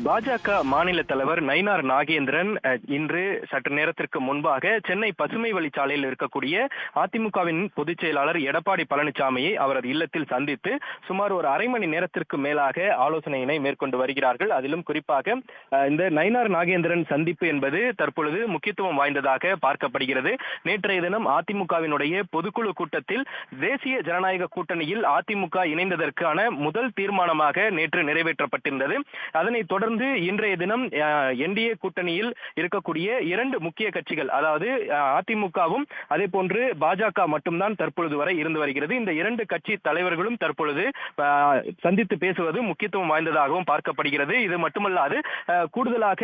பாஜக மாநில தலைவர் நயினார் நாகேந்திரன் இன்று சற்று நேரத்திற்கு முன்பாக சென்னை பசுமை வழிச்சாலையில் இருக்கக்கூடிய அதிமுகவின் பொதுச் செயலாளர் எடப்பாடி பழனிசாமியை அவரது இல்லத்தில் சந்தித்து சுமார் ஒரு அரை மணி நேரத்திற்கு மேலாக ஆலோசனையினை மேற்கொண்டு வருகிறார்கள். அதிலும் குறிப்பாக இந்த நயினார் நாகேந்திரன் சந்திப்பு என்பது தற்பொழுது முக்கியத்துவம் வாய்ந்ததாக பார்க்கப்படுகிறது. நேற்றைய தினம் அதிமுகவினுடைய பொதுக்குழு கூட்டத்தில் தேசிய ஜனநாயக கூட்டணியில் அதிமுக இணைந்ததற்கான முதல் தீர்மானமாக நேற்று நிறைவேற்றப்பட்டிருந்தது. அதனைத் தொடர்ந்து இன்றைய தினம் என்டிஏ கூட்டணியில் இருக்கக்கூடிய இரண்டு முக்கிய கட்சிகள், அதாவது அதிமுகவும் அதே போன்று பாஜக மட்டும்தான் தற்பொழுது வரை இருந்து வருகிறது. இந்த இரண்டு கட்சி தலைவர்களும் தற்பொழுது சந்தித்து பேசுவது முக்கியத்துவம் வாய்ந்ததாகவும் பார்க்கப்படுகிறது. இது மட்டுமல்லாது கூடுதலாக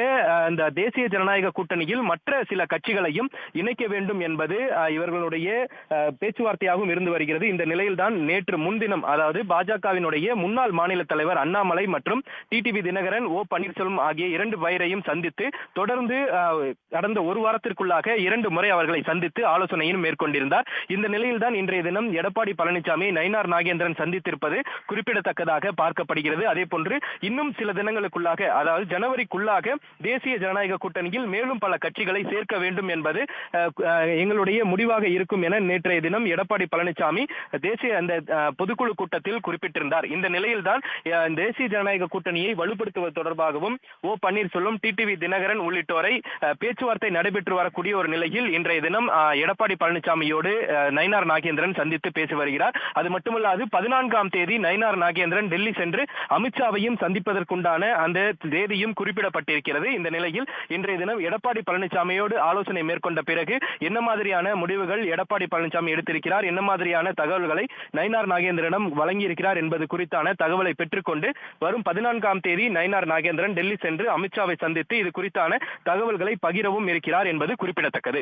இந்த தேசிய ஜனநாயக கூட்டணியில் மற்ற சில கட்சிகளையும் இணைக்க வேண்டும் என்பது இவர்களுடைய பேச்சுவார்த்தையாகவும் இருந்து வருகிறது. இந்த நிலையில்தான் நேற்று முன்தினம், அதாவது பாஜகவினுடைய முன்னாள் மாநில தலைவர் அண்ணாமலை மற்றும் டிடிவி தினகரன், ஓ பன்னீர்செல்வம் ஆகிய இரண்டு பேரையும் சந்தித்து தொடர்ந்து கடந்த ஒரு வாரத்திற்குள்ளாக இரண்டு முறை அவர்களை சந்தித்து ஆலோசனையும் மேற்கொண்டிருந்தார். இந்த நிலையில்தான் இன்றைய தினம் எடப்பாடி பழனிசாமி நயினார் நாகேந்திரன் சந்தித்திருப்பது குறிப்பிடத்தக்கதாக பார்க்கப்படுகிறது. அதே போன்று இன்னும் சில தினங்களுக்குள்ளாக, அதாவது ஜனவரிக்குள்ளாக தேசிய ஜனநாயக கூட்டணியில் மேலும் பல கட்சிகளை சேர்க்க வேண்டும் என்பது எங்களுடைய முடிவாக இருக்கும் என நேற்றைய தினம் எடப்பாடி பழனிசாமி தேசிய அந்த பொதுக்குழு கூட்டத்தில் குறிப்பிட்டிருந்தார். இந்த நிலையில்தான் தேசிய ஜனநாயக கூட்டணியை வலுப்படுத்துவது தொடர்பாகவும் ஓ பன்னீர்செல்வம், டிடிவி தினகரன் உள்ளிட்டோரை பேச்சுவார்த்தை நடைபெற்று வரக்கூடிய ஒரு நிலையில் இன்றைய தினம் எடப்பாடி பழனிசாமியோடு நயினார் நாகேந்திரன் சந்தித்து பேசி வருகிறார். அது மட்டுமல்லாது 14ஆம் தேதி நயினார் நாகேந்திரன் டெல்லி சென்று அமித்ஷாவையும் சந்திப்பதற்குண்டான அந்த தேதியும் குறிப்பிடப்பட்டிருக்கிறது. இந்த நிலையில் இன்றைய தினம் எடப்பாடி பழனிசாமியோடு ஆலோசனை மேற்கொண்ட பிறகு என்ன மாதிரியான முடிவுகள் எடப்பாடி பழனிசாமி எடுத்திருக்கிறார், என்ன மாதிரியான தகவல்களை நயினார் நாகேந்திரனிடம் வழங்கியிருக்கிறார் என்பது குறித்தான தகவலை பெற்றுக்கொண்டு வரும் 14ஆம் தேதி நயினார் நாகேந்திரன் டெல்லி சென்று அமித்ஷாவை சந்தித்து இது குறித்தான தகவல்களை பகிரவும் இருக்கிறார் என்பது குறிப்பிடத்தக்கது.